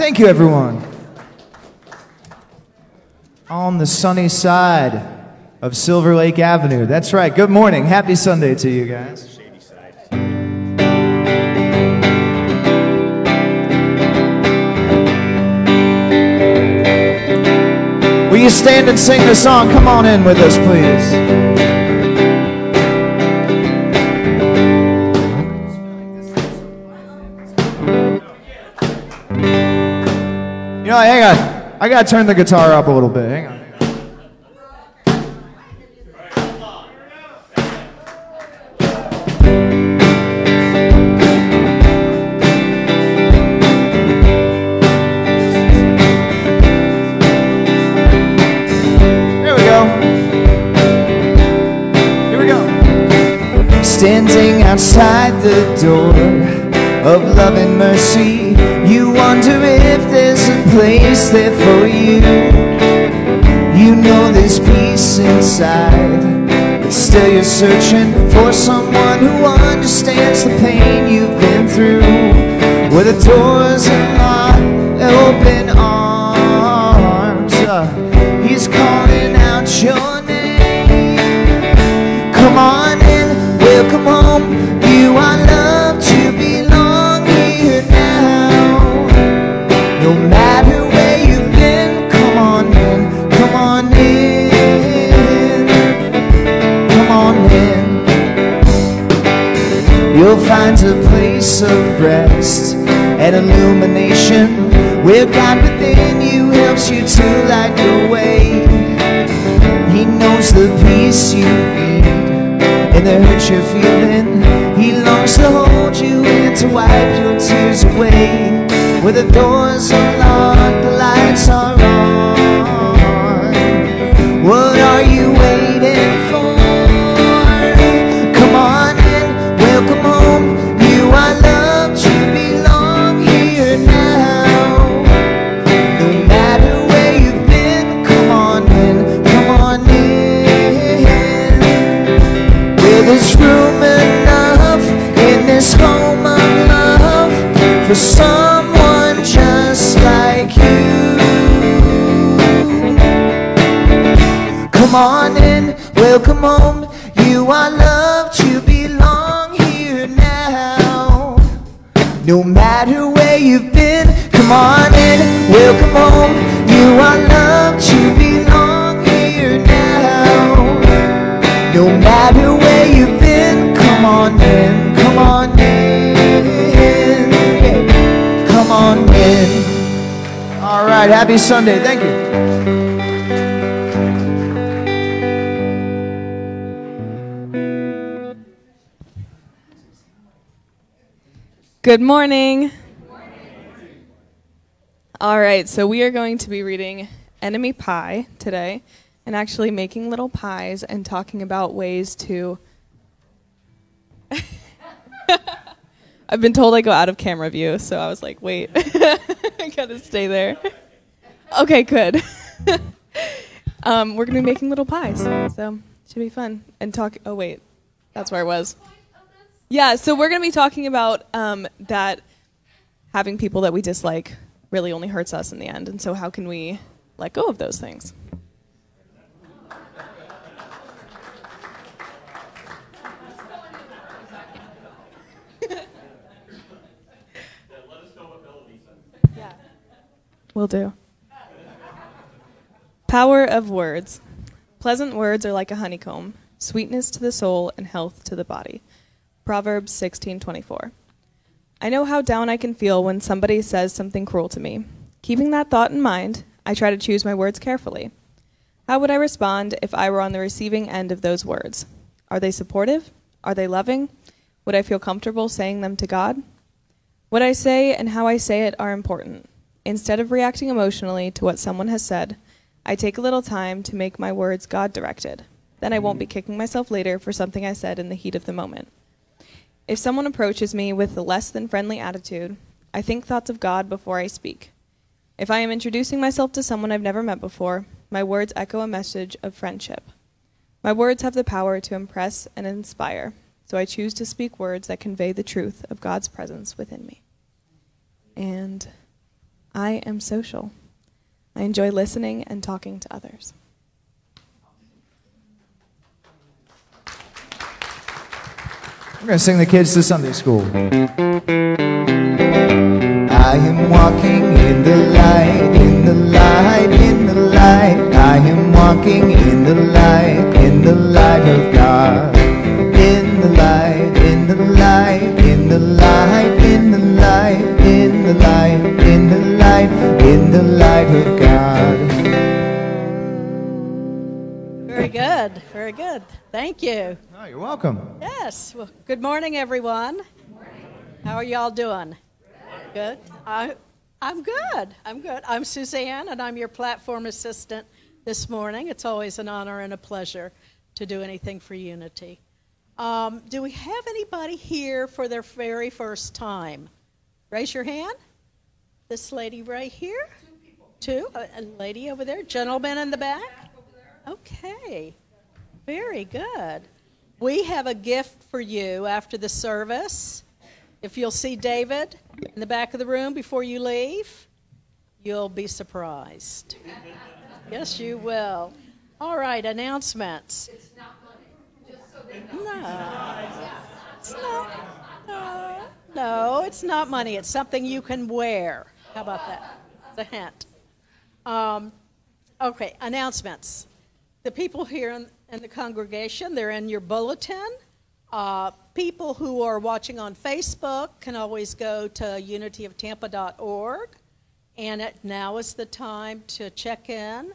Thank you, everyone. On the sunny side of Silver Lake Avenue. That's right. Good morning. Happy Sunday to you guys. Will you stand and sing the song? Come on in with us, please. You know, hang on. I gotta turn the guitar up a little bit. Hang on. Standing outside the door of love and mercy, you wonder if there's a place there for you. You know there's peace inside, but still you're searching for someone who understands the pain you've been through. Where the doors are locked, open arms, he's calling out your name. Come on in. Welcome home, you are loved to belong here now. No matter where you've been, come on in, come on in, come on in. You'll find a place of rest and illumination, where God within you helps you to light your way. He knows the peace you need and the hurt you're feeling. He longs to hold you and to wipe your tears away. Where the doors are locked, the lights are on. What are you waiting for? Come on in, welcome home. You are loved, you belong here now. No matter where you've been, come on in, come on in. There's room enough in this home of love for someone just like you. Come on in, welcome home. You are loved, you belong here now. No matter where you've been, come on in, welcome home. You are loved, you belong here now. No matter where you've been, come on in, come on in, yeah. Come on in. All right, happy Sunday. Thank you. Good morning. All right, so we are going to be reading Enemy Pie today, and actually making little pies and talking about ways to... I've been told I go out of camera view, so I was like, wait, I gotta stay there. Okay, good. We're gonna be making little pies, so should be fun. And talk, oh wait, that's where I was. Yeah, so we're gonna be talking about that having people that we dislike really only hurts us in the end, and so how can we let go of those things? Yeah, will do. Power of words. Pleasant words are like a honeycomb, sweetness to the soul and health to the body. Proverbs 16:24. I know how down I can feel when somebody says something cruel to me. Keeping that thought in mind, I try to choose my words carefully. How would I respond if I were on the receiving end of those words? Are they supportive? Are they loving? Would I feel comfortable saying them to God? What I say and how I say it are important. Instead of reacting emotionally to what someone has said, I take a little time to make my words God-directed. Then I won't be kicking myself later for something I said in the heat of the moment. If someone approaches me with a less than friendly attitude, I think thoughts of God before I speak. If I am introducing myself to someone I've never met before, my words echo a message of friendship. My words have the power to impress and inspire, so I choose to speak words that convey the truth of God's presence within me. And I am social. I enjoy listening and talking to others. We're going to sing the kids to Sunday school. I am walking in the light, in the light, in the light. I am walking in the light of God. In the light, in the light, in the light, in the light, in the light, in the light, in the light of God. Very good, very good. Thank you. Oh, you're welcome. Yes. Well, good morning, everyone. Good morning. How are y'all doing? Good. I'm good. I'm good. I'm Suzanne, and I'm your platform assistant this morning. It's always an honor and a pleasure to do anything for Unity. Do we have anybody here for their very first time? Raise your hand. This lady right here. Two. A lady over there. Gentleman in the back. Okay. Very good. We have a gift for you after the service. If you'll see David in the back of the room before you leave, you'll be surprised. Yes, you will. All right, announcements. It's not money, just so they know. No, it's not. No, it's not money. It's something you can wear. How about that? It's a hint. Okay, announcements. The people here in the congregation, they're in your bulletin. People who are watching on Facebook can always go to unityoftampa.org. And now is the time to check in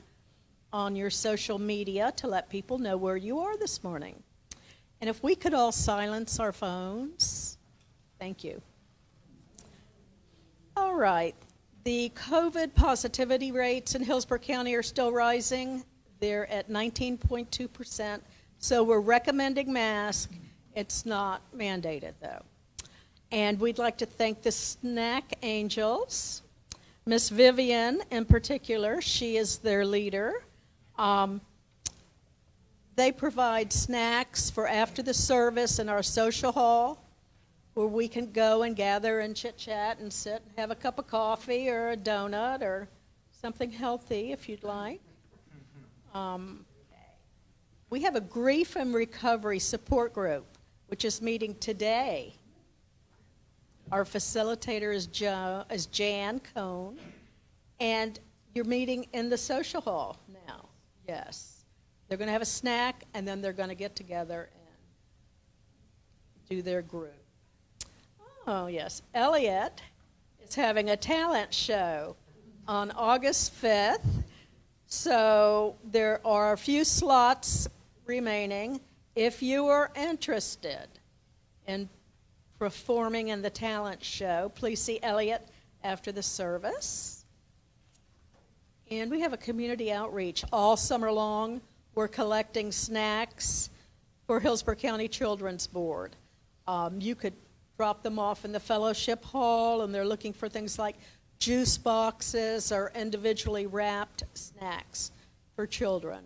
on your social media to let people know where you are this morning. And if we could all silence our phones, thank you. All right. The COVID positivity rates in Hillsborough County are still rising. They're at 19.2%. So we're recommending masks. It's not mandated, though. And we'd like to thank the Snack Angels. Miss Vivian, in particular, she is their leader. They provide snacks for after the service in our social hall, where we can go and gather and chit-chat and sit and have a cup of coffee or a donut or something healthy if you'd like. We have a grief and recovery support group, which is meeting today. Our facilitator is Jan Cohn, and you're meeting in the social hall now. Yes. They're going to have a snack, and then they're going to get together and do their group. Oh, yes. Elliot is having a talent show on August 5th. So there are a few slots remaining. If you are interested in performing in the talent show, please see Elliot after the service. And we have a community outreach all summer long. We're collecting snacks for Hillsborough County Children's Board. You could drop them off in the fellowship hall, and they're looking for things like juice boxes or individually wrapped snacks for children.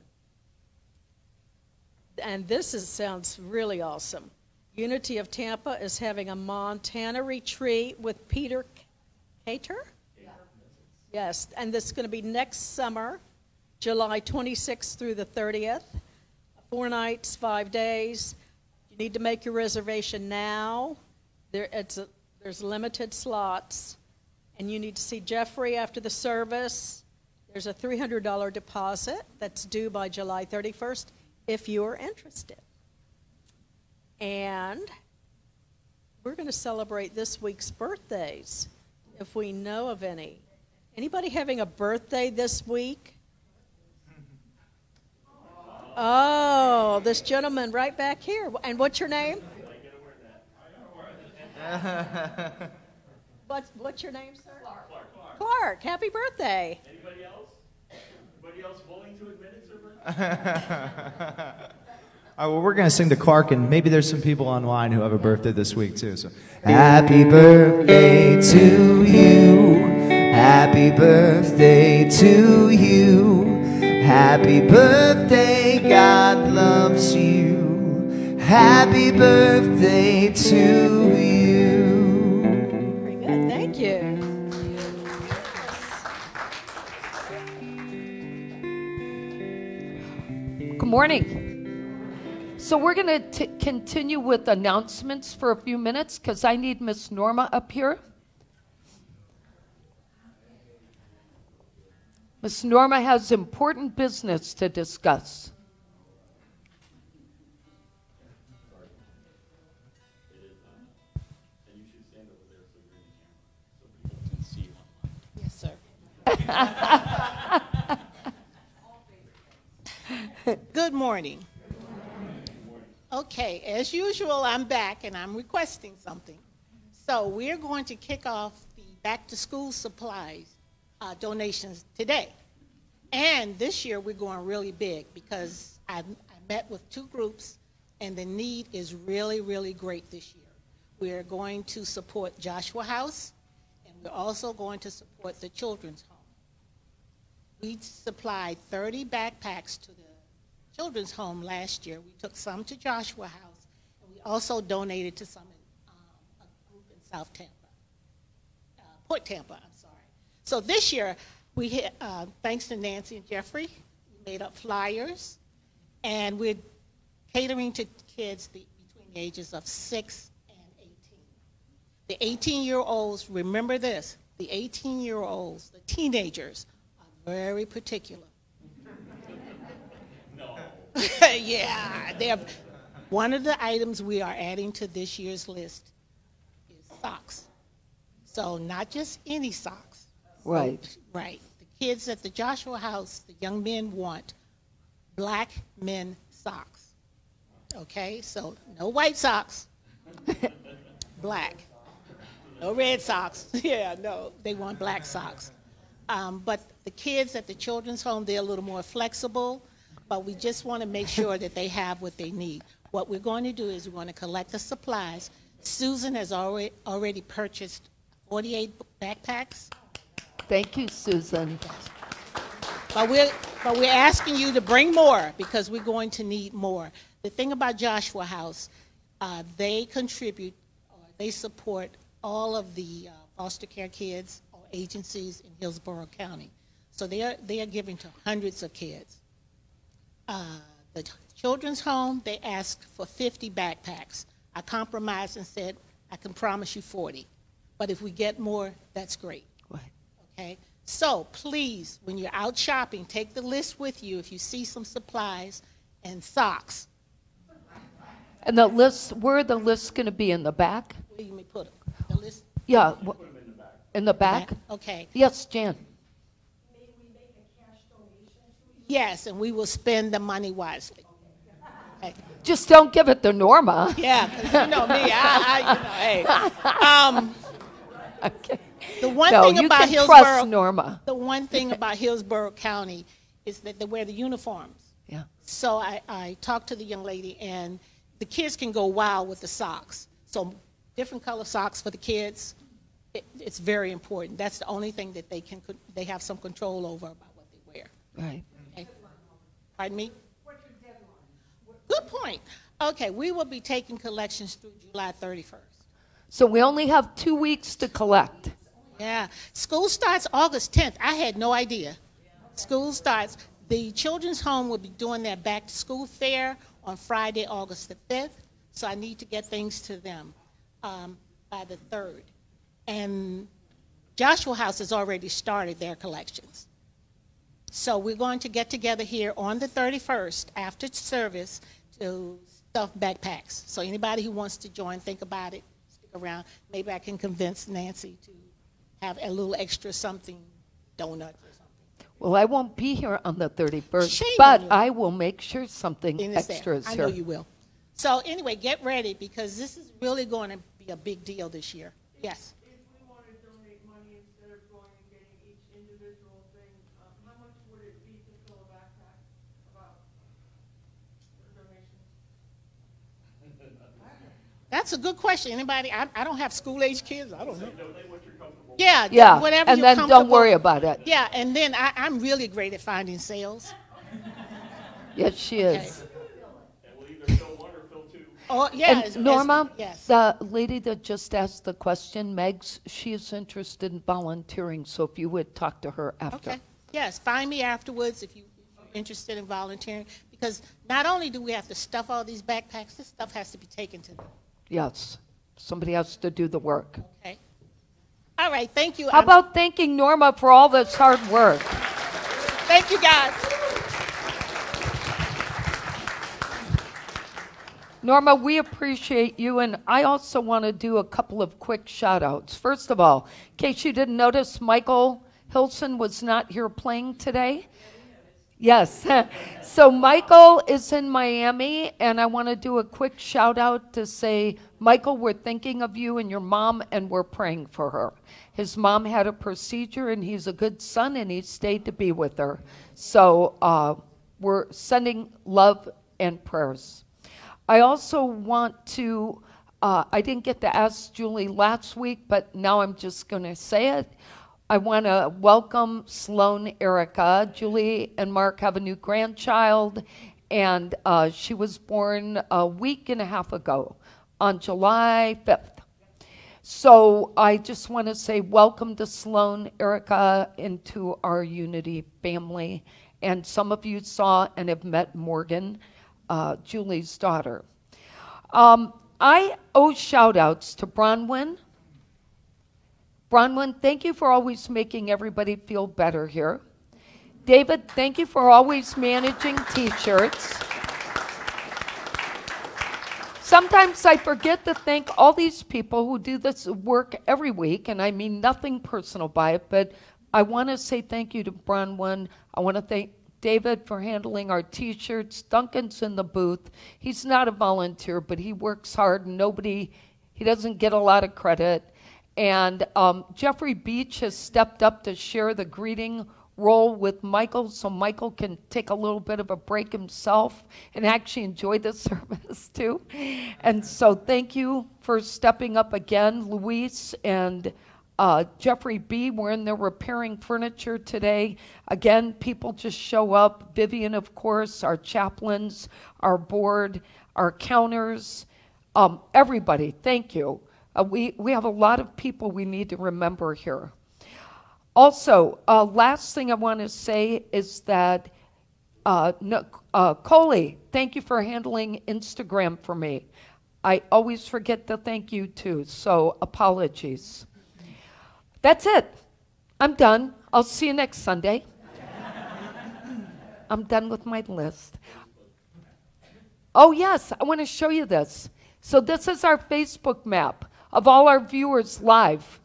And this sounds really awesome. Unity of Tampa is having a Montana retreat with Peter Cater? Yes, and this is going to be next summer, July 26th through the 30th. 4 nights, 5 days. You need to make your reservation now. There's limited slots. And you need to see Jeffrey after the service. There's a $300 deposit that's due by July 31st if you are interested. And we're going to celebrate this week's birthdays, if we know of any. Anybody having a birthday this week? Oh, this gentleman right back here. And what's your name? What's your name, sir? Clark. Happy birthday. Anybody else? Anybody else willing to admit it's their birthday? All right, well, we're going to sing to Clark, and maybe there's some people online who have a birthday this week, too. So, happy birthday to you. Happy birthday to you. Happy birthday, God loves you. Happy birthday to you. Very good, thank you. morning. So we're going to continue with announcements for a few minutes because I need Miss Norma up here. Miss Norma has important business to discuss. Yes, sir. Good morning. Okay, as usual, I'm back and I'm requesting something. So we're going to kick off the back-to-school supplies donations today. And this year we're going really big because I met with 2 groups and the need is really, really great this year. We're going to support Joshua House and we're also going to support the Children's Home. We supplied 30 backpacks to the Children's Home last year. We took some to Joshua House, and we also donated to some in a group in South Tampa, Port Tampa, I'm sorry. So this year, we thanks to Nancy and Jeffrey, we made up flyers, and we're catering to kids between the ages of 6 and 18. The 18-year-olds, remember this, the 18-year-olds, the teenagers, are very particular. Yeah, they have, one of the items we are adding to this year's list is socks. So not just any socks. Right. So, right. The kids at the Joshua House, the young men want black men socks. Okay, so no white socks, black. No red socks. Yeah, no, they want black socks. But the kids at the Children's Home, they're a little more flexible. But we just want to make sure that they have what they need. What we're going to do is we're going to collect the supplies. Susan has already purchased 48 backpacks. Thank you, Susan. But we're asking you to bring more because we're going to need more. The thing about Joshua House, they contribute, or they support all of the foster care kids or agencies in Hillsborough County. So they are giving to hundreds of kids. The Children's Home, they asked for 50 backpacks. I compromised and said, I can promise you 40. But if we get more, that's great. Right. Okay? So please, when you're out shopping, take the list with you if you see some supplies and socks. And the list, where are the lists going to be, in the back? Where do you may put them? The list? Yeah, in the back? Okay. Yes, Jan. Yes, and we will spend the money wisely. Okay. Just don't give it to Norma. Yeah, 'cause you know me, hey. Okay. The one No, thing you about can Hillsborough, trust Norma. the one thing about Hillsborough County is that they wear the uniforms. Yeah. So I talked to the young lady, and the kids can go wild with the socks. So different color socks for the kids, it's very important. That's the only thing that they have some control over about what they wear. Right. Okay. Pardon me? What's your deadline? Good point. Okay, we will be taking collections through July 31st. So we only have 2 weeks to collect. Yeah. School starts August 10th. I had no idea. School starts. The Children's Home will be doing their back-to-school fair on Friday, August the 5th. So I need to get things to them by the 3rd. And Joshua House has already started their collections. So we're going to get together here on the 31st after service to stuff backpacks. So anybody who wants to join, think about it, stick around. Maybe I can convince Nancy to have a little extra something, donuts or something. Well, I won't be here on the 31st, Shame but on you. I will make sure something In this extra is I here. know you will. So anyway, get ready because this is really going to be a big deal this year. Yes. If we want to donate money instead of going and getting each individual thing, how much would it be to fill a backpack? About donations? That's a good question. Anybody? I don't have school-age kids. I don't know. Donate what you're comfortable with. Yeah, Yeah, whatever and you're then don't comfortable- worry about it. Yeah, and then I'm really great at finding sales. Yes, she is. And we'll either fill one or fill two. Oh, yeah. And Norma, yes. the lady that just asked the question, Megs, she is interested in volunteering, so if you would talk to her after. Okay. Yes, find me afterwards if you're interested in volunteering because not only do we have to stuff all these backpacks, this stuff has to be taken to them. Yes. Somebody has to do the work. Okay. All right, thank you. How about thanking Norma for all this hard work? Thank you, guys. Norma, we appreciate you, and I also want to do a couple of quick shout-outs. First of all, in case you didn't notice, Michael Hilson was not here playing today. Yes. So Michael is in Miami, and I want to do a quick shout-out to say, Michael, we're thinking of you and your mom, and we're praying for her. His mom had a procedure, and he's a good son, and he stayed to be with her. So we're sending love and prayers. I also want to, I didn't get to ask Julie last week, but now I'm just going to say it. I want to welcome Sloan Erica. Julie and Mark have a new grandchild, and she was born a week and a half ago on July 5th. So I just want to say welcome to Sloan Erica into our Unity family. And some of you saw and have met Morgan, Julie's daughter. I owe shout-outs to Bronwyn. Bronwyn, thank you for always making everybody feel better here. David, thank you for always managing T-shirts. Sometimes I forget to thank all these people who do this work every week, and I mean nothing personal by it, but I want to say thank you to Bronwyn. I want to thank David for handling our T-shirts. Duncan's in the booth. He's not a volunteer, but he works hard. He doesn't get a lot of credit. And Jeffrey Beach has stepped up to share the greeting role with Michael, so Michael can take a little bit of a break himself and actually enjoy the service too. And so thank you for stepping up again. Luis and Jeffrey B. were in there repairing furniture today. Again, people just show up. Vivian, of course, our chaplains, our board, our counters, everybody, thank you. We have a lot of people we need to remember here. Also, last thing I want to say is that Coley, thank you for handling Instagram for me. I always forget to thank you too, so apologies. That's it. I'm done. I'll see you next Sunday. I'm done with my list. Oh yes, I want to show you this. So this is our Facebook map of all our viewers live.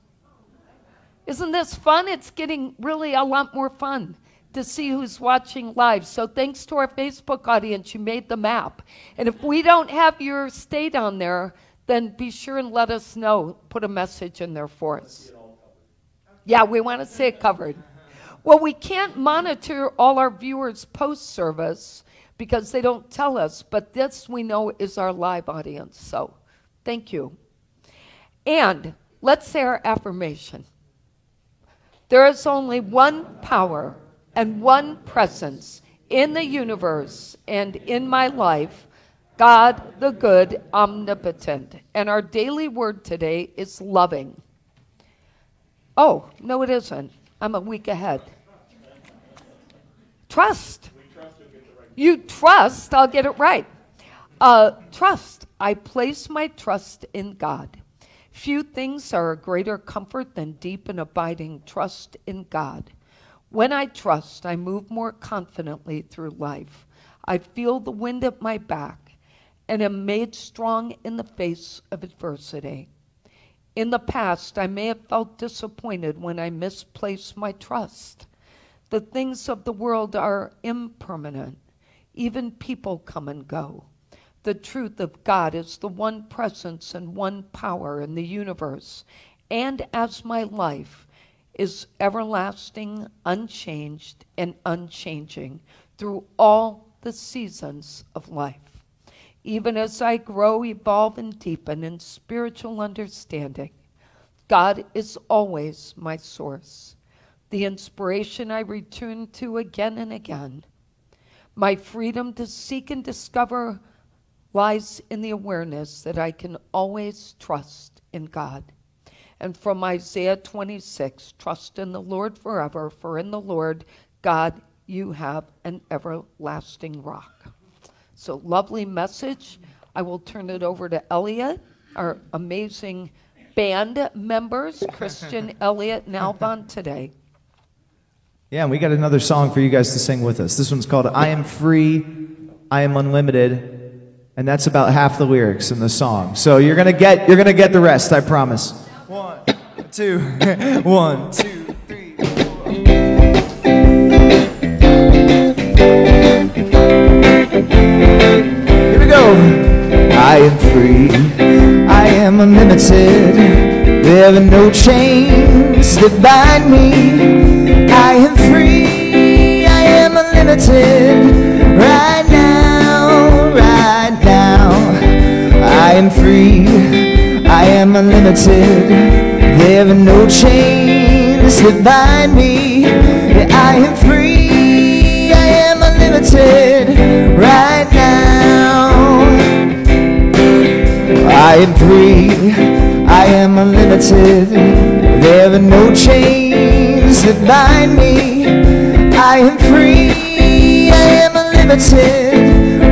Isn't this fun? It's getting really a lot more fun to see who's watching live. So thanks to our Facebook audience, you made the map. And if we don't have your state on there, then be sure and let us know. Put a message in there for us. Yeah, we want to see it covered. Well, we can't monitor all our viewers post-service because they don't tell us, but this we know is our live audience. So thank you. And let's say our affirmation. There is only one power and one presence in the universe and in my life, God the good, omnipotent. And our daily word today is loving. Oh, no it isn't. I'm a week ahead. Trust. You trust, I'll get it right. Trust. I place my trust in God. Few things are a greater comfort than deep and abiding trust in God. When I trust, I move more confidently through life. I feel the wind at my back and am made strong in the face of adversity. In the past, I may have felt disappointed when I misplaced my trust. The things of the world are impermanent. Even people come and go. The truth of God is the one presence and one power in the universe, and as my life is everlasting, unchanged, and unchanging through all the seasons of life. Even as I grow, evolve, and deepen in spiritual understanding, God is always my source, the inspiration I return to again and again. My freedom to seek and discover lies in the awareness that I can always trust in God. And from Isaiah 26, trust in the Lord forever, for in the Lord God you have an everlasting rock. So lovely message. I will turn it over to Elliot, our amazing band members, Christian, Elliot, and Alban today. Yeah, and we got another song for you guys to sing with us. This one's called I Am Free, I Am Unlimited, and that's about half the lyrics in the song. So you're gonna get the rest, I promise. 1, 2, 1, 2, 3, 4. Here we go. I am free, I am unlimited. There are no chains that bind me. I am free, I am unlimited. Right now, right now. I am free, I am unlimited. There are no chains that bind me. Yeah, I am free, I am unlimited. Right now. I am free, I am unlimited. There are no chains that bind me. I am free, I am unlimited.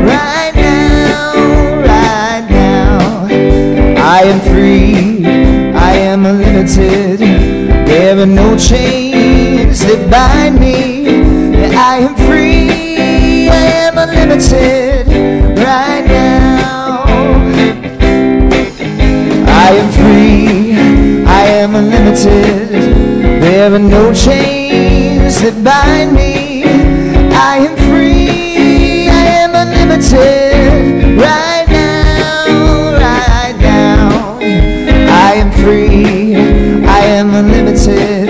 Right now, right now. I am free, I am unlimited. There are no chains that bind me. I am free, I am unlimited. Right now. I am free, I am unlimited. There are no chains that bind me. I am free, I am unlimited. Right now, right now. I am free, I am unlimited.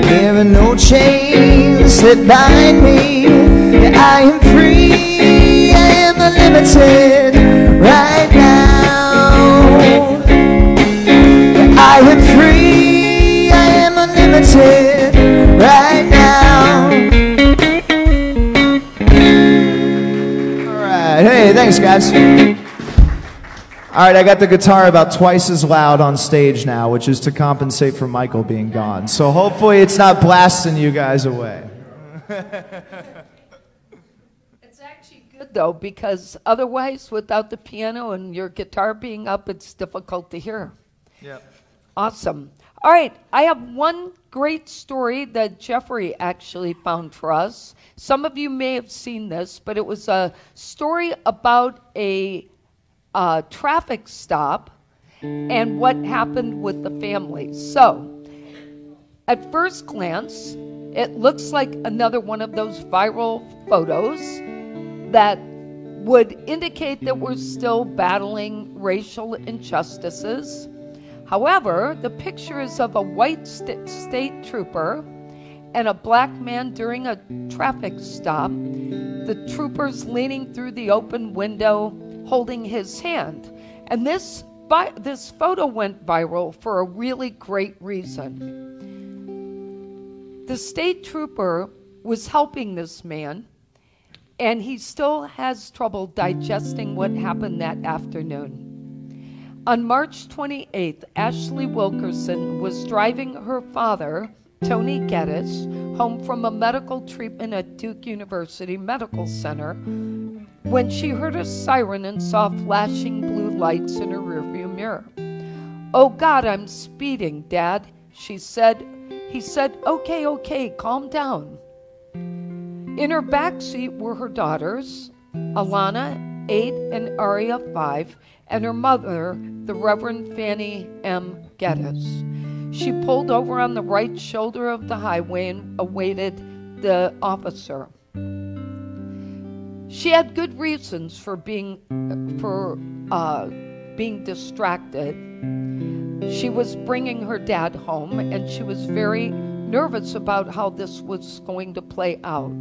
There are no chains that bind me. I am free, I am unlimited. Right now. I am free, I am unlimited right now. All right, hey, thanks guys. All right, I got the guitar about twice as loud on stage now, which is to compensate for Michael being gone. So hopefully it's not blasting you guys away. It's actually good though, because otherwise without the piano and your guitar being up, it's difficult to hear. Yeah. Awesome. All right, I have one great story that Jeffrey actually found for us. Some of you may have seen this, but it was a story about a traffic stop and what happened with the family. So, at first glance, it looks like another one of those viral photos that would indicate that we're still battling racial injustices. However, the picture is of a white state trooper and a black man during a traffic stop. The trooper's leaning through the open window, holding his hand. And this photo went viral for a really great reason. The state trooper was helping this man, and he still has trouble digesting what happened that afternoon. On March 28th, Ashley Wilkerson was driving her father, Tony Geddes, home from a medical treatment at Duke University Medical Center when she heard a siren and saw flashing blue lights in her rearview mirror. "Oh God, I'm speeding, Dad," she said. He said, Okay, calm down." In her backseat were her daughters, Alana, 8, and Aria, 5, and her mother, the Reverend Fanny M. Geddes. She pulled over on the right shoulder of the highway and awaited the officer. She had good reasons for being distracted. She was bringing her dad home, and she was very nervous about how this was going to play out.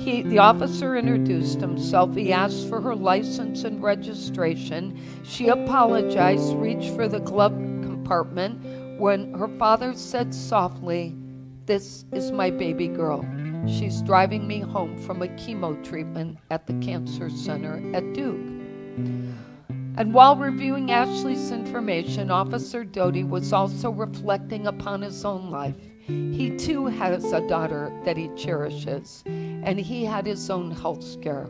The officer introduced himself. He asked for her license and registration. She apologized, reached for the glove compartment when her father said softly, "This is my baby girl. She's driving me home from a chemo treatment at the cancer center at Duke." And while reviewing Ashley's information, Officer Doty was also reflecting upon his own life. He too has a daughter that he cherishes, and he had his own health scare.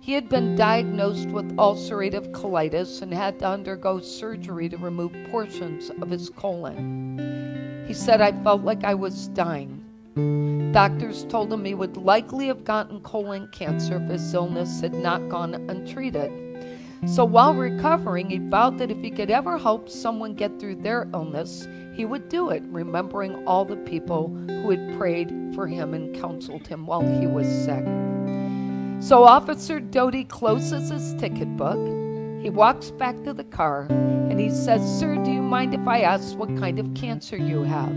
He had been diagnosed with ulcerative colitis and had to undergo surgery to remove portions of his colon. He said, "I felt like I was dying." Doctors told him he would likely have gotten colon cancer if his illness had not gone untreated. So while recovering, he vowed that if he could ever help someone get through their illness, he would do it, remembering all the people who had prayed for him and counseled him while he was sick. So Officer Doty closes his ticket book. He walks back to the car and he says, "Sir, do you mind if I ask what kind of cancer you have?"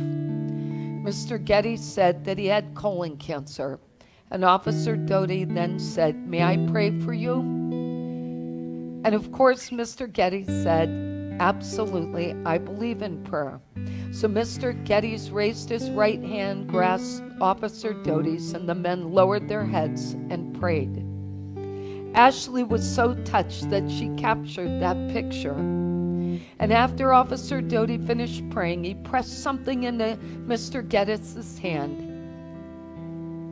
Mr. Getty said that he had colon cancer. And Officer Doty then said, "May I pray for you?" And of course, Mr. Getty said, "Absolutely, I believe in prayer." So Mr. Geddes raised his right hand, grasped Officer Doty's, and the men lowered their heads and prayed. Ashley was so touched that she captured that picture. And after Officer Doty finished praying, he pressed something into Mr. Geddes' hand.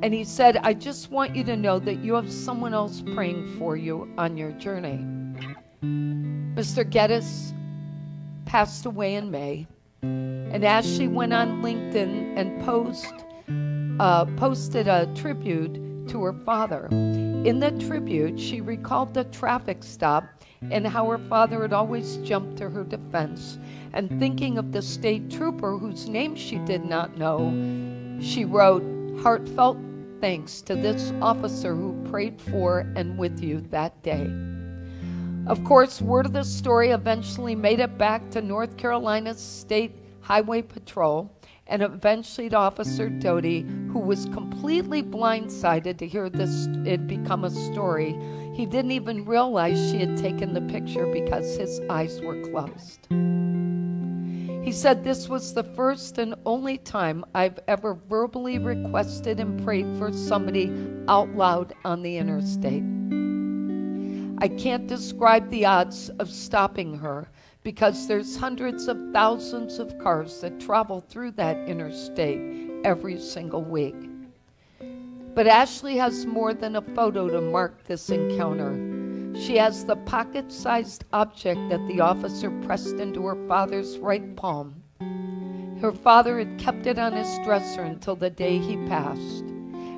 And he said, "I just want you to know that you have someone else praying for you on your journey." Mr. Geddes passed away in May. And Ashley went on LinkedIn and posted a tribute to her father. In the tribute, she recalled the traffic stop and how her father had always jumped to her defense. And thinking of the state trooper whose name she did not know, she wrote, "Heartfelt thanks to this officer who prayed for and with you that day." Of course, word of the story eventually made it back to North Carolina State Highway Patrol and eventually to Officer Doty, who was completely blindsided to hear this it become a story. He didn't even realize she had taken the picture because his eyes were closed. He said, "This was the first and only time I've ever verbally requested and prayed for somebody out loud on the interstate. I can't describe the odds of stopping her because there's hundreds of thousands of cars that travel through that interstate every single week. But Ashley has more than a photo to mark this encounter. She has the pocket-sized object that the officer pressed into her father's right palm. Her father had kept it on his dresser until the day he passed,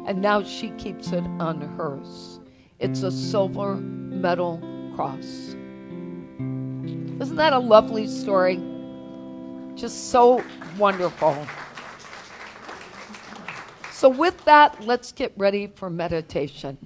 and now she keeps it on hers. It's a silver metal cross." Isn't that a lovely story? Just so wonderful. So with that, let's get ready for meditation.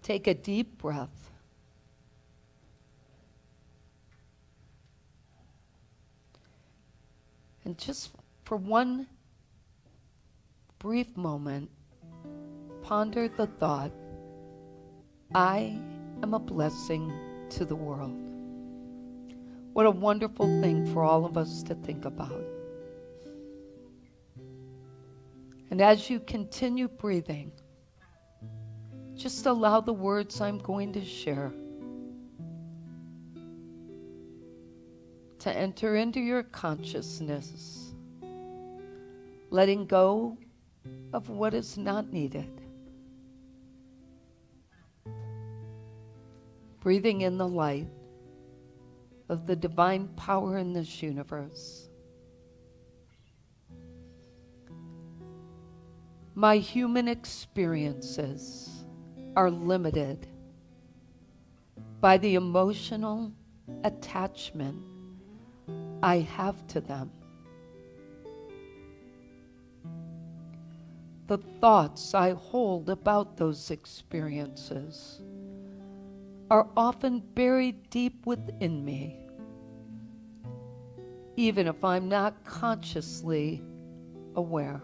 take a deep breath. And just for one brief moment, ponder the thought, I am a blessing to the world. What a wonderful thing for all of us to think about. And as you continue breathing, just allow the words I'm going to share to enter into your consciousness, letting go of what is not needed. Breathing in the light of the divine power in this universe. My human experiences are limited by the emotional attachment I have to them. The thoughts I hold about those experiences are often buried deep within me, even if I'm not consciously aware.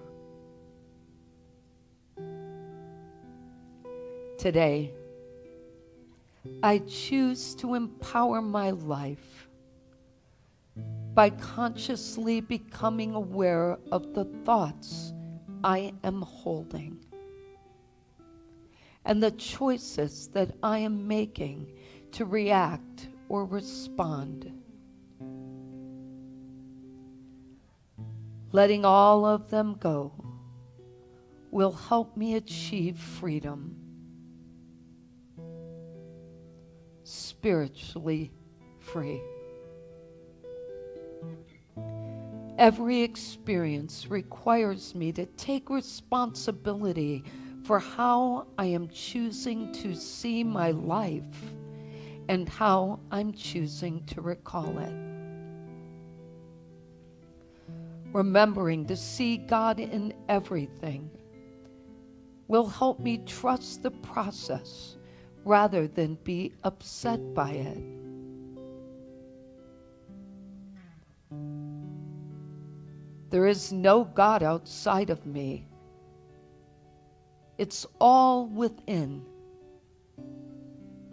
Today, I choose to empower my life by consciously becoming aware of the thoughts I am holding and the choices that I am making to react or respond. Letting all of them go will help me achieve freedom, spiritually free. Every experience requires me to take responsibility for how I am choosing to see my life and how I'm choosing to recall it. Remembering to see God in everything will help me trust the process rather than be upset by it. There is no God outside of me. It's all within.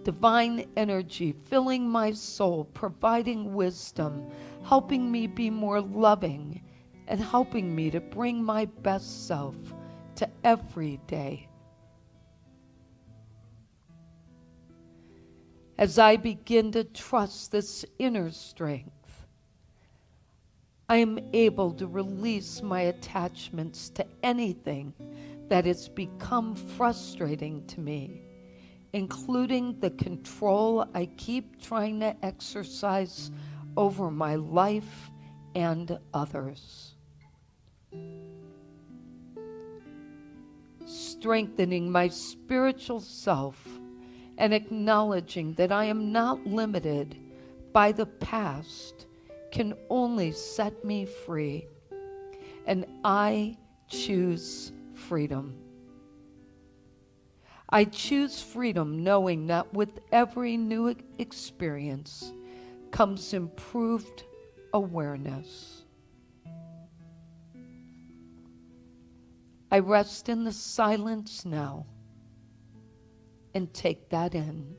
Divine energy filling my soul, providing wisdom, helping me be more loving, and helping me to bring my best self to every day. As I begin to trust this inner strength, I am able to release my attachments to anything that has become frustrating to me, including the control I keep trying to exercise over my life and others. Strengthening my spiritual self and acknowledging that I am not limited by the past can only set me free, and I choose freedom. I choose freedom knowing that with every new experience comes improved awareness. I rest in the silence now and take that in.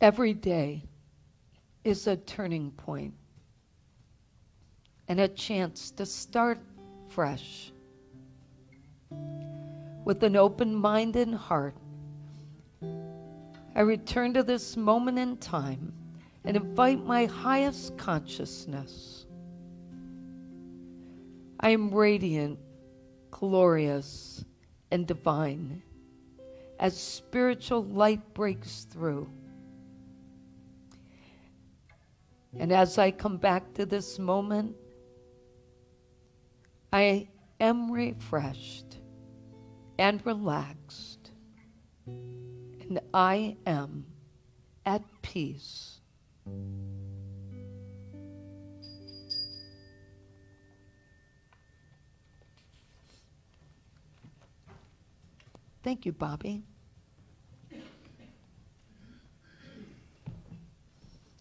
Every day is a turning point and a chance to start fresh. With an open mind and heart, I return to this moment in time and invite my highest consciousness. I am radiant, glorious, and divine as spiritual light breaks through. And as I come back to this moment, I am refreshed and relaxed, and I am at peace. Thank you, Bobby.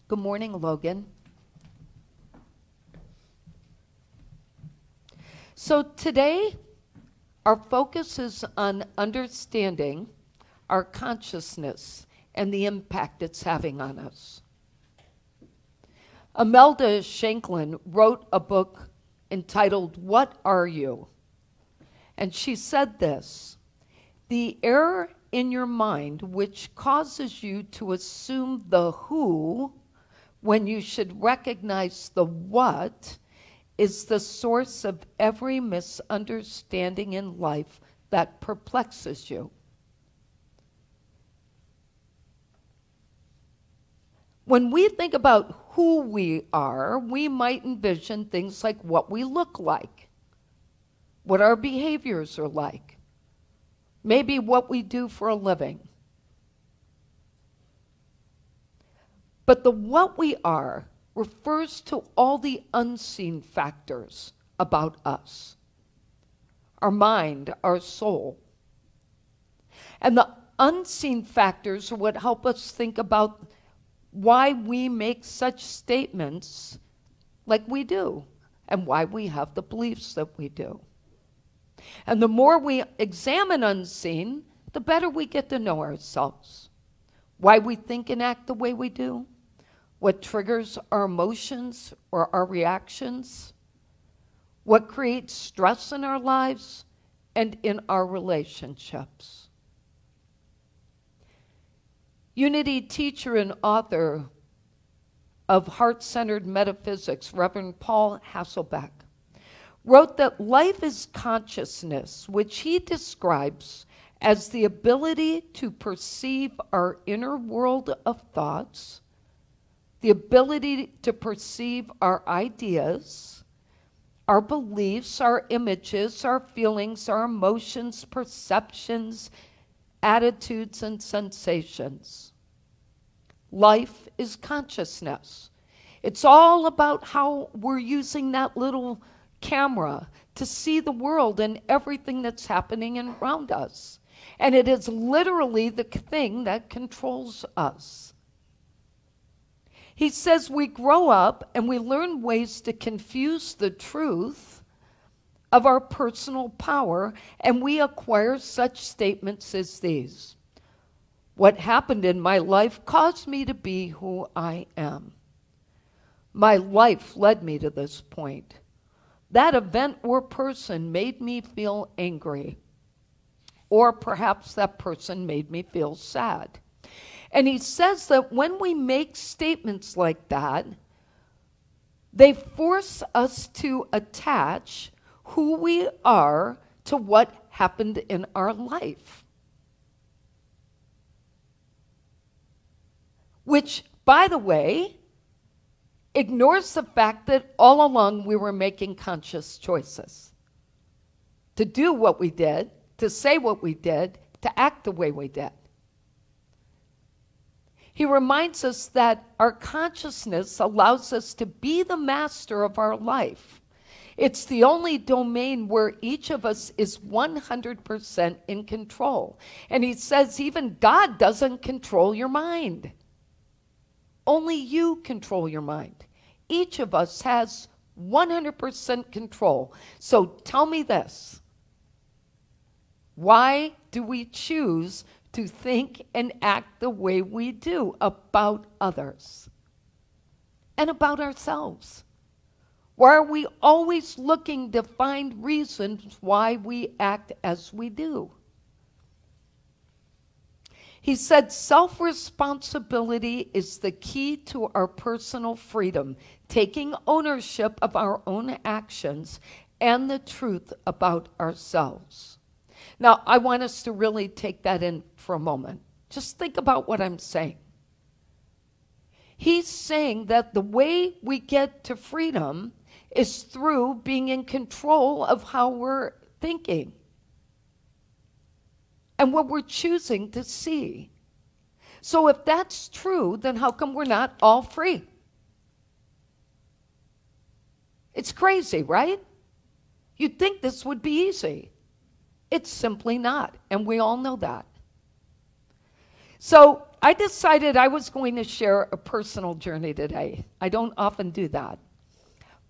Good morning, Logan. So today, our focus is on understanding our consciousness and the impact it's having on us. Imelda Shanklin wrote a book entitled, What Are You? And she said this: the error in your mind which causes you to assume the who when you should recognize the what is the source of every misunderstanding in life that perplexes you. When we think about who we are, we might envision things like what we look like, what our behaviors are like, maybe what we do for a living. But the what we are refers to all the unseen factors about us. Our mind, our soul. And the unseen factors are what help us think about why we make such statements like we do, and why we have the beliefs that we do. And the more we examine unseen, the better we get to know ourselves. Why we think and act the way we do, what triggers our emotions or our reactions, what creates stress in our lives and in our relationships. Unity teacher and author of Heart-Centered Metaphysics, Reverend Paul Hasselbeck, wrote that life is consciousness, which he describes as the ability to perceive our inner world of thoughts, the ability to perceive our ideas, our beliefs, our images, our feelings, our emotions, perceptions, attitudes, and sensations. Life is consciousness. It's all about how we're using that little camera to see the world and everything that's happening around us. And it is literally the thing that controls us. He says we grow up and we learn ways to confuse the truth of our personal power, and we acquire such statements as these. What happened in my life caused me to be who I am. My life led me to this point. That event or person made me feel angry. Or perhaps that person made me feel sad. And he says that when we make statements like that, they force us to attach who we are to what happened in our life. Which, by the way, ignores the fact that all along we were making conscious choices to do what we did, to say what we did, to act the way we did. He reminds us that our consciousness allows us to be the master of our life. It's the only domain where each of us is 100% in control. And he says even God doesn't control your mind. Only you control your mind. Each of us has 100% control. So tell me this. Why do we choose to to think and act the way we do about others and about ourselves? Why are we always looking to find reasons why we act as we do? He said self-responsibility is the key to our personal freedom, taking ownership of our own actions and the truth about ourselves. Now, I want us to really take that in for a moment. Just think about what I'm saying. He's saying that the way we get to freedom is through being in control of how we're thinking and what we're choosing to see. So if that's true, then how come we're not all free? It's crazy, right? You'd think this would be easy. It's simply not, and we all know that. So I decided I was going to share a personal journey today. I don't often do that.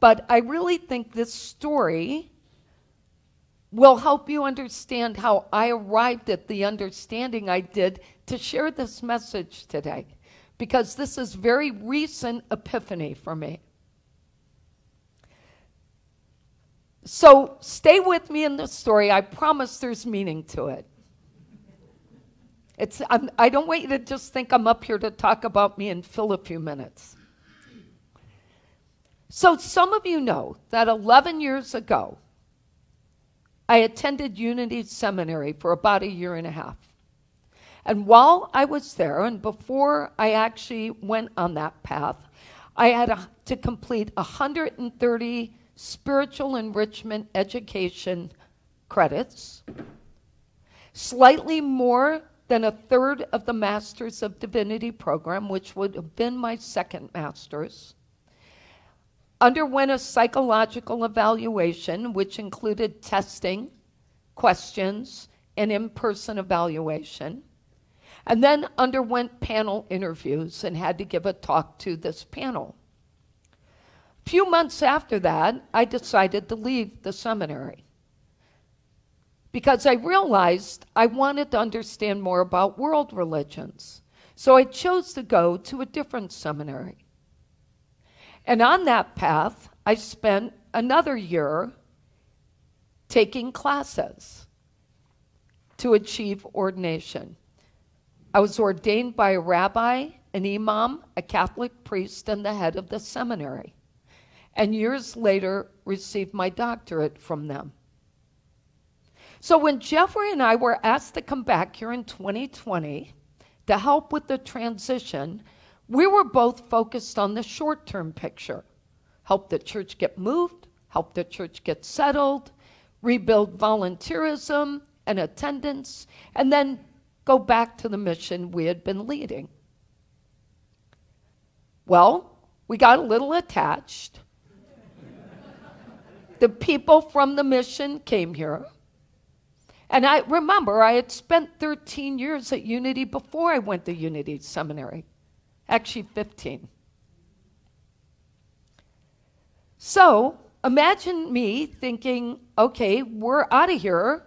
But I really think this story will help you understand how I arrived at the understanding I did to share this message today, because this is very recent epiphany for me. So stay with me in the story. I promise there's meaning to it. I don't want you to just think I'm up here to talk about me and fill a few minutes. So some of you know that 11 years ago, I attended Unity Seminary for about 1.5 years. And while I was there, and before I actually went on that path, I had to complete 130 spiritual enrichment education credits, slightly more than 1/3 of the Masters of Divinity program, which would have been my second master's, underwent a psychological evaluation, which included testing, questions, and in-person evaluation, and then underwent panel interviews and had to give a talk to this panel. A few months after that, I decided to leave the seminary because I realized I wanted to understand more about world religions. So I chose to go to a different seminary. And on that path, I spent another year taking classes to achieve ordination. I was ordained by a rabbi, an imam, a Catholic priest, and the head of the seminary. And years later, received my doctorate from them. So when Jeffrey and I were asked to come back here in 2020 to help with the transition, we were both focused on the short-term picture. Help the church get moved, help the church get settled, rebuild volunteerism and attendance, and then go back to the mission we had been leading. Well, we got a little attached. The people from the mission came here. And I remember I had spent 13 years at Unity before I went to Unity Seminary. Actually 15. So imagine me thinking, okay, we're out of here.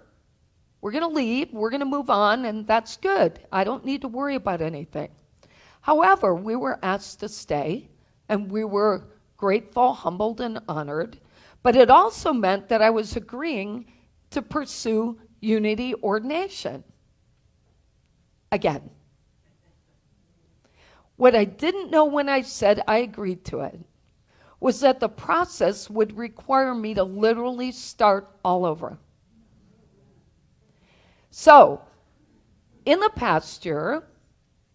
We're going to leave. We're going to move on, and that's good. I don't need to worry about anything. However, we were asked to stay, and we were grateful, humbled, and honored. But it also meant that I was agreeing to pursue Unity ordination. Again. What I didn't know when I said I agreed to it was that the process would require me to literally start all over. So, in the past year,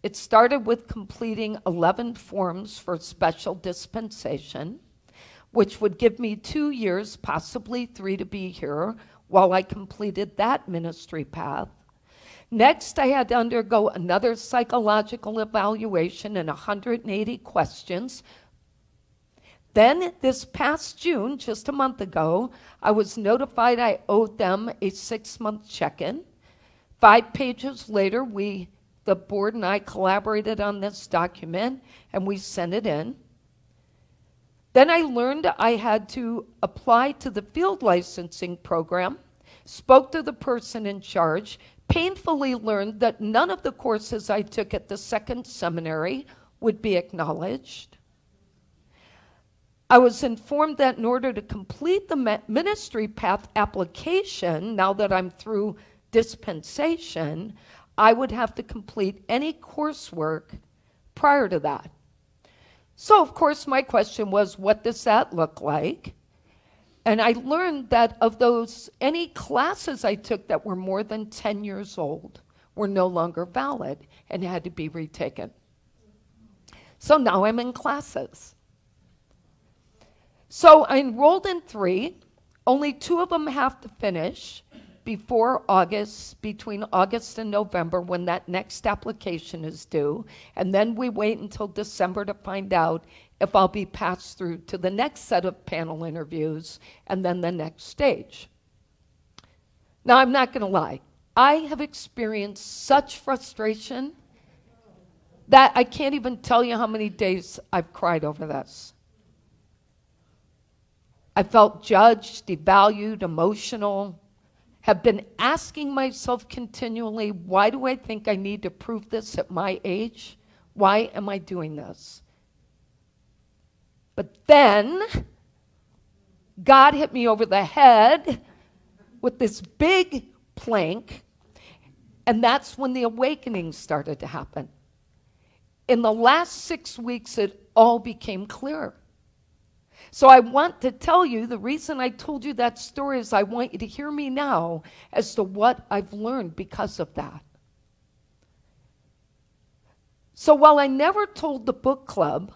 it started with completing 11 forms for special dispensation, which would give me 2 years, possibly 3, to be here while I completed that ministry path. Next, I had to undergo another psychological evaluation and 180 questions. Then, this past June, just a month ago, I was notified I owed them a 6-month check-in. 5 pages later, the board and I collaborated on this document, and we sent it in. Then I learned I had to apply to the field licensing program spoke to the person in charge, painfully learned that none of the courses I took at the second seminary would be acknowledged. I was informed that in order to complete the ministry path application, now that I'm through dispensation, I would have to complete any coursework prior to that. So, of course, my question was, what does that look like? And I learned that of those, any classes I took that were more than 10 years old were no longer valid and had to be retaken. So now I'm in classes. So I enrolled in 3. Only 2 of them have to finish before August, between August and November, when that next application is due. And then we wait until December to find out if I'll be passed through to the next set of panel interviews and then the next stage. Now, I'm not going to lie. I have experienced such frustration that I can't even tell you how many days I've cried over this. I felt judged, devalued, emotional, have been asking myself continually, why do I think I need to prove this at my age? Why am I doing this? But then, God hit me over the head with this big plank, and that's when the awakening started to happen. In the last 6 weeks, it all became clearer. So I want to tell you, the reason I told you that story is I want you to hear me now as to what I've learned because of that. So while I never told the book club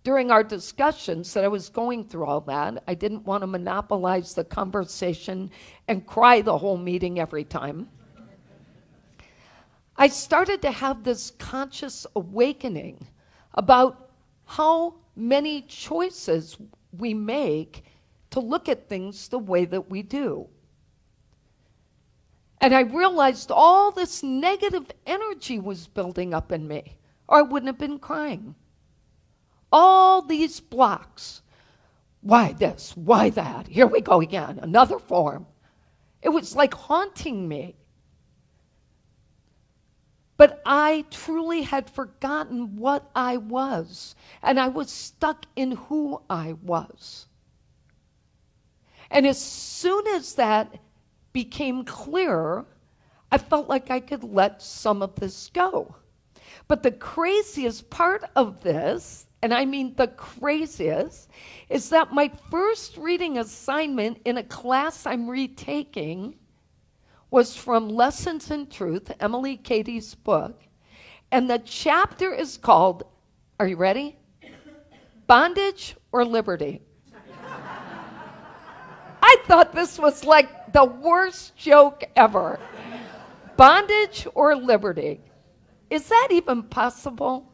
during our discussions that I was going through all that, I didn't want to monopolize the conversation and cry the whole meeting every time. I started to have this conscious awakening about how many choices we make to look at things the way that we do. And I realized all this negative energy was building up in me, or I wouldn't have been crying. All these blocks. Why this? Why that? Here we go again, another form. It was like haunting me. But I truly had forgotten what I was, and I was stuck in who I was. And as soon as that became clearer, I felt like I could let some of this go. But the craziest part of this, and I mean the craziest, is that my first reading assignment in a class I'm retaking was from Lessons in Truth, Emily Cady's book, and the chapter is called, are you ready? Bondage or Liberty? I thought this was like the worst joke ever. Bondage or liberty? Is that even possible?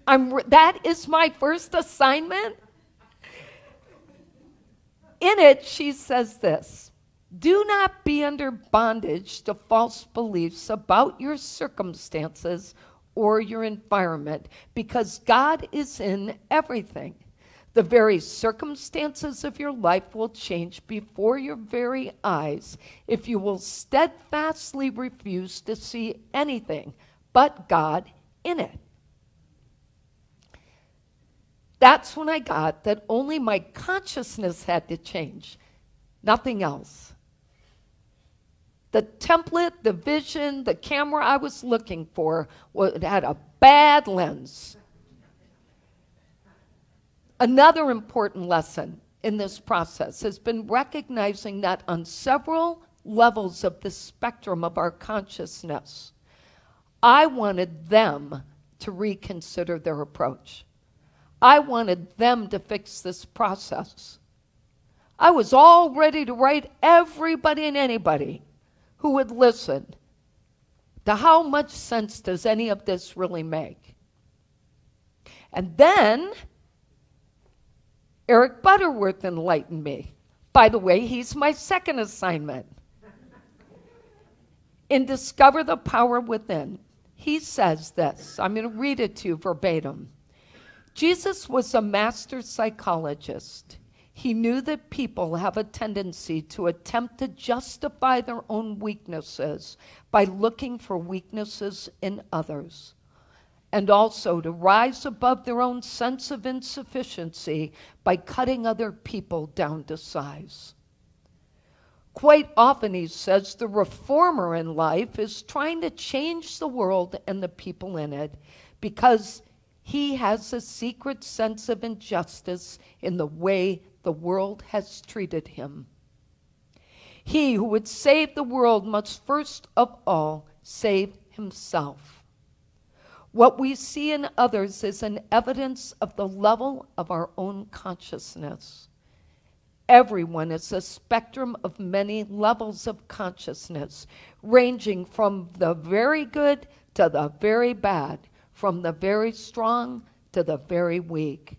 That is my first assignment? In it, she says this: do not be under bondage to false beliefs about your circumstances or your environment, because God is in everything. The very circumstances of your life will change before your very eyes if you will steadfastly refuse to see anything but God in it. That's when I got that only my consciousness had to change, nothing else. The template, the vision, the camera I was looking for had a bad lens. Another important lesson in this process has been recognizing that on several levels of the spectrum of our consciousness, I wanted them to reconsider their approach. I wanted them to fix this process. I was all ready to write everybody and anybody who would listen to how much sense does any of this really make. And then Eric Butterworth enlightened me. By the way, he's my second assignment. In Discover the Power Within, he says this. I'm going to read it to you verbatim. Jesus was a master psychologist. He knew that people have a tendency to attempt to justify their own weaknesses by looking for weaknesses in others, and also to rise above their own sense of insufficiency by cutting other people down to size. Quite often, he says, the reformer in life is trying to change the world and the people in it because he has a secret sense of injustice in the way the world has treated him. He who would save the world must first of all save himself. What we see in others is an evidence of the level of our own consciousness. Everyone is a spectrum of many levels of consciousness, ranging from the very good to the very bad, from the very strong to the very weak.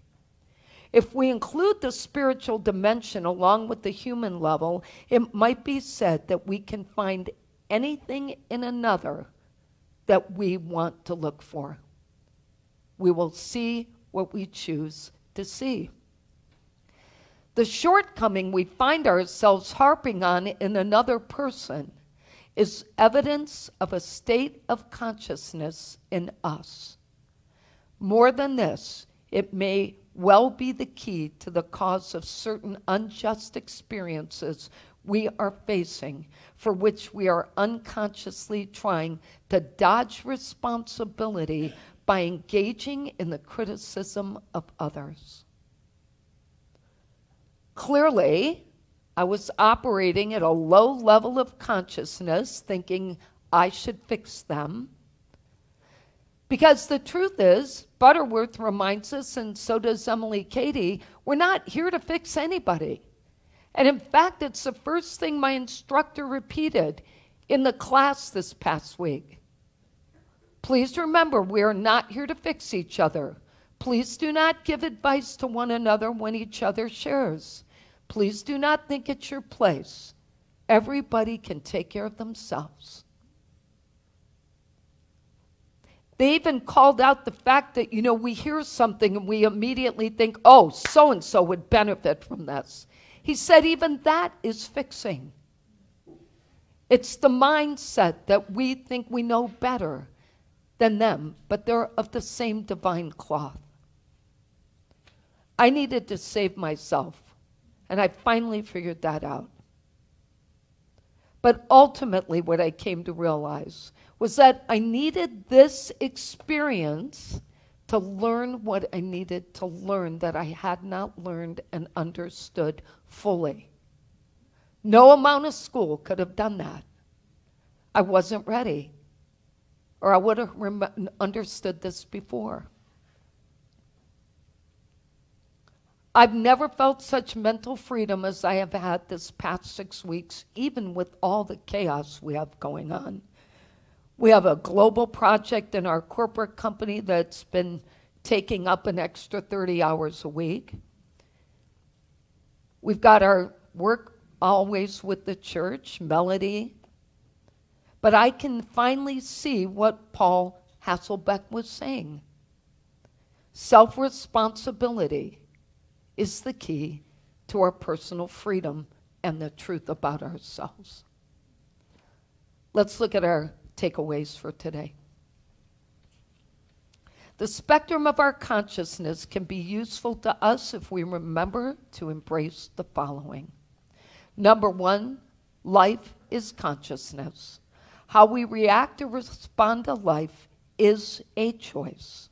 If we include the spiritual dimension along with the human level, it might be said that we can find anything in another that we want to look for. We will see what we choose to see. The shortcoming we find ourselves harping on in another person is evidence of a state of consciousness in us. More than this, it may well be the key to the cause of certain unjust experiences we are facing, for which we are unconsciously trying to dodge responsibility by engaging in the criticism of others. Clearly, I was operating at a low level of consciousness, thinking I should fix them. Because the truth is, Butterworth reminds us, and so does Emily Cady, we're not here to fix anybody. And in fact, it's the first thing my instructor repeated in the class this past week. Please remember, we are not here to fix each other. Please do not give advice to one another when each other shares. Please do not think it's your place. Everybody can take care of themselves. They even called out the fact that, we hear something and we immediately think, oh, so-and-so would benefit from this. He said even that is fixing. It's the mindset that we think we know better than them, but they're of the same divine cloth. I needed to save myself, and I finally figured that out. But ultimately, what I came to realize was that I needed this experience to learn what I needed to learn that I had not learned and understood fully. No amount of school could have done that. I wasn't ready, or I would have understood this before. I've never felt such mental freedom as I have had this past 6 weeks, even with all the chaos we have going on. We have a global project in our corporate company that's been taking up an extra 30 hours a week. We've got our work always with the church, Melody. But I can finally see what Paul Hasselbeck was saying. Self-responsibility is the key to our personal freedom and the truth about ourselves. Let's look at our takeaways for today. The spectrum of our consciousness can be useful to us if we remember to embrace the following. Number 1, life is consciousness. How we react or respond to life is a choice.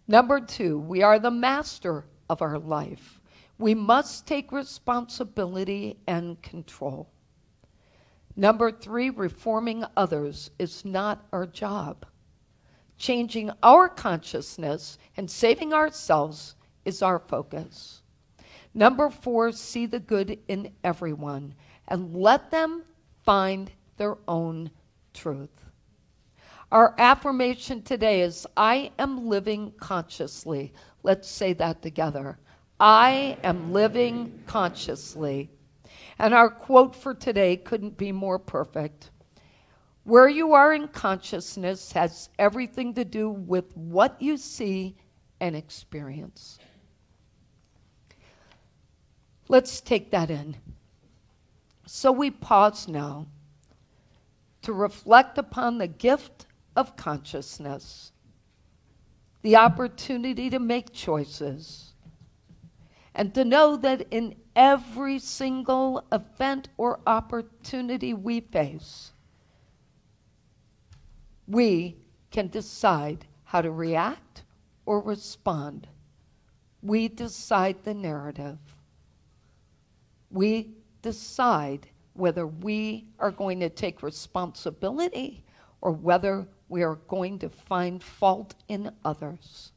Number 2, we are the master of our life. We must take responsibility and control. Number 3, reforming others is not our job. Changing our consciousness and saving ourselves is our focus. Number 4, see the good in everyone and let them find their own truth. Our affirmation today is, I am living consciously. Let's say that together. I am living consciously. And our quote for today couldn't be more perfect. Where you are in consciousness has everything to do with what you see and experience. Let's take that in. So we pause now to reflect upon the gift of consciousness, the opportunity to make choices, and to know that in every single event or opportunity we face, we can decide how to react or respond. We decide the narrative. We decide whether we are going to take responsibility or whether we are going to find fault in others.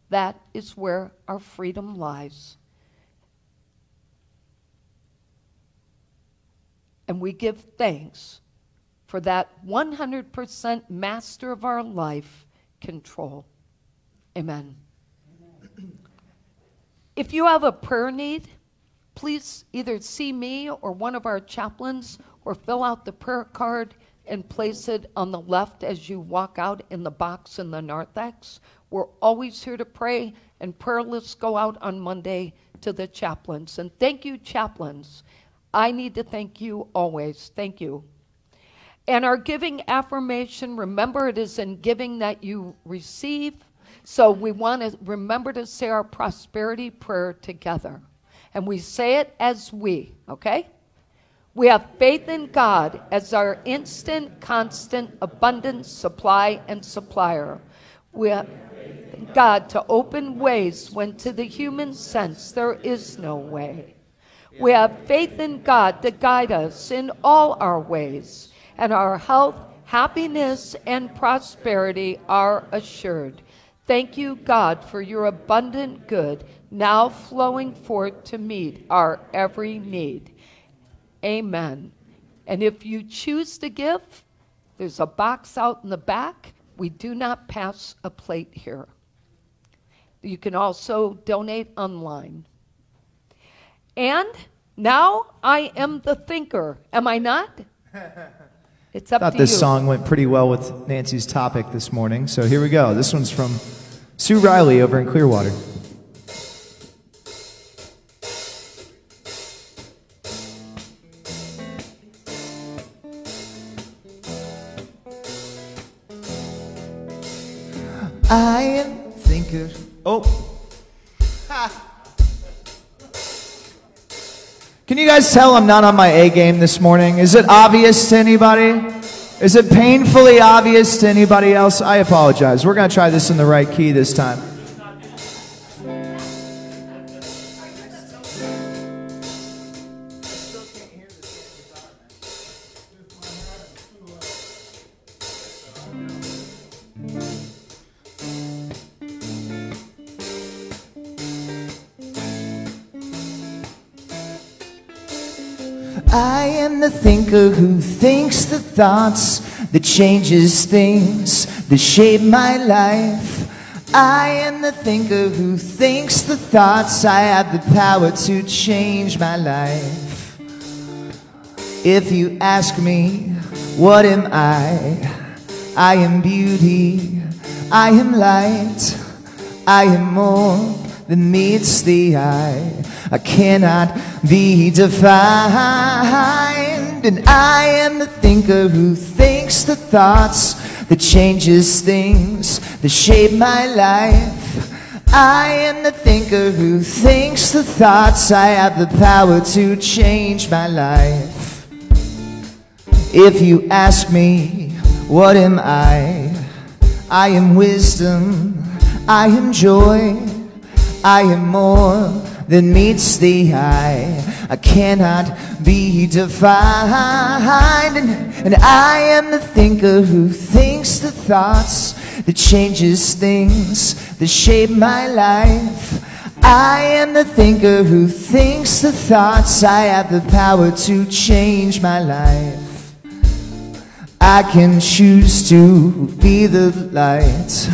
That is where our freedom lies. And we give thanks for that 100% master of our life control. Amen. If you have a prayer need, please either see me or one of our chaplains or fill out the prayer card and place it on the left as you walk out in the box in the narthex. We're always here to pray, and prayer lists go out on Monday to the chaplains. And thank you, chaplains. I need to thank you always. Thank you. And our giving affirmation, remember it is in giving that you receive. So we want to remember to say our prosperity prayer together. And we say it as we, okay? We have faith in God as our instant, constant, abundant supply and supplier. We have faith in God to open ways when to the human sense there is no way. We have faith in God to guide us in all our ways, and our health, happiness, and prosperity are assured. Thank you, God, for your abundant good now flowing forth to meet our every need. Amen. And if you choose to give, there's a box out in the back. We do not pass a plate here. You can also donate online. And now I am the thinker. Am I not? It's up to you. I thought this song went pretty well with Nancy's topic this morning, so here we go. This one's from Sue Riley over in Clearwater. I am a thinker. Oh. Ha. Can you guys tell I'm not on my A game this morning? Is it obvious to anybody? Is it painfully obvious to anybody else? I apologize. We're going to try this in the right key this time. I am the thinker who thinks the thoughts that changes things that shape my life. I am the thinker who thinks the thoughts. I have the power to change my life. If you ask me, what am I am beauty, I am light, I am more than meets the eye. I cannot be defined. And I am the thinker who thinks the thoughts that changes things that shape my life. I am the thinker who thinks the thoughts. I have the power to change my life. If you ask me, what am I am wisdom, I am joy, I am more than meets the eye. I cannot be defined. And I am the thinker who thinks the thoughts that changes things that shape my life. I am the thinker who thinks the thoughts. I have the power to change my life. I can choose to be the light,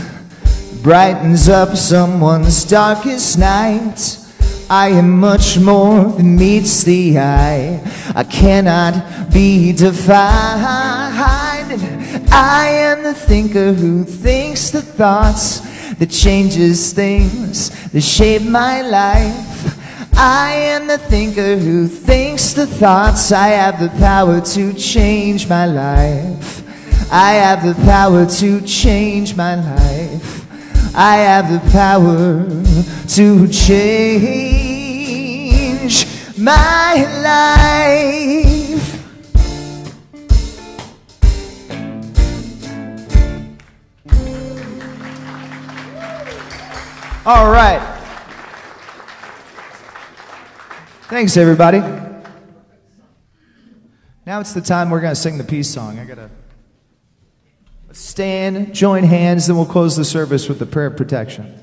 brightens up someone's darkest night. I am much more than meets the eye. I cannot be defined. I am the thinker who thinks the thoughts that changes things that shape my life. I am the thinker who thinks the thoughts. I have the power to change my life. I have the power to change my life. I have the power to change my life. All right. Thanks, everybody. Now it's the time we're going to sing the peace song. I got to stand, join hands, then we'll close the service with the prayer of protection.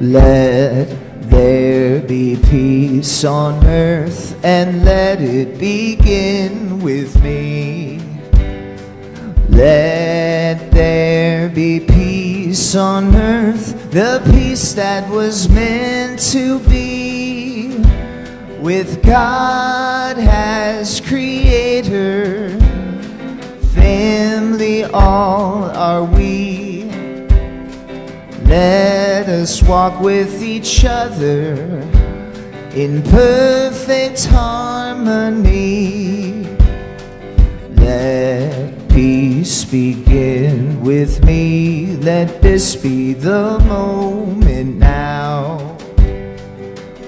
Let there be peace on earth, and let it begin with me. Let there be peace on earth, the peace that was meant to be, with God as creator. Family all are we. Let us walk with each other in perfect harmony. Let peace begin with me. Let this be the moment now.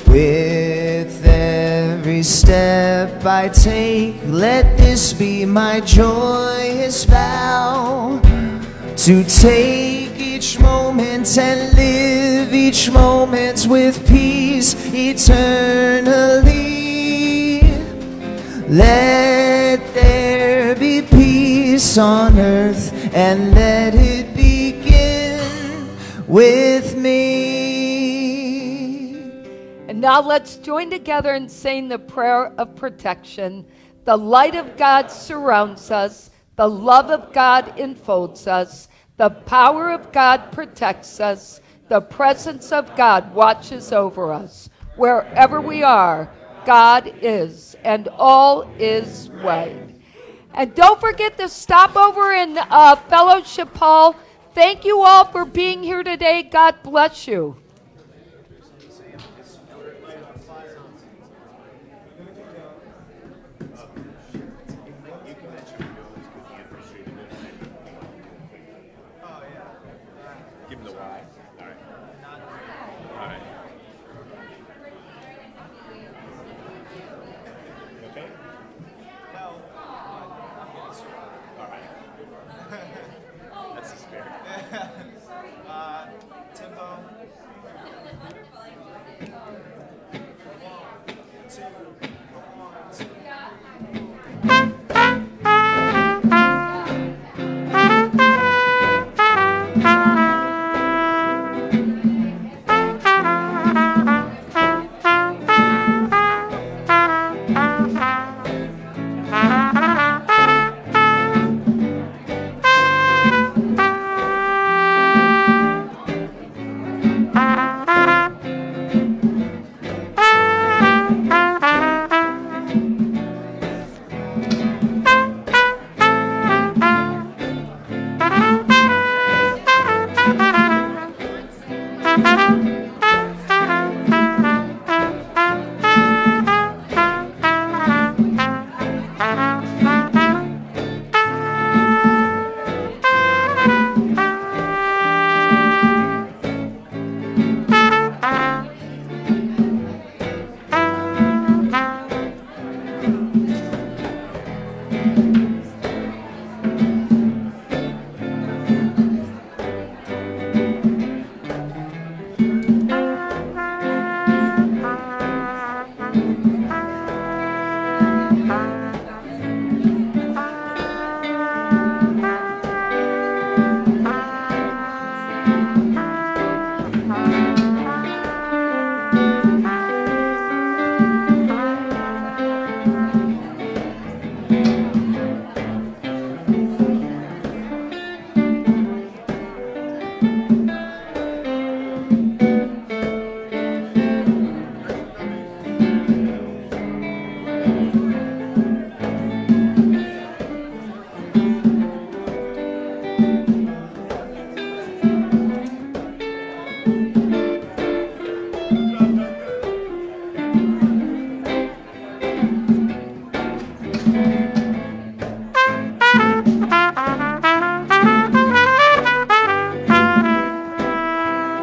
With every step I take, let this be my joyous vow, to take each moment and live each moment with peace eternally. Let there be peace on earth, and let it begin with me. And now let's join together in saying the prayer of protection. The light of God surrounds us. The love of God enfolds us. The power of God protects us. The presence of God watches over us. Wherever we are, God is, and all is well. And don't forget to stop over in Fellowship Hall. Thank you all for being here today. God bless you.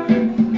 Amen.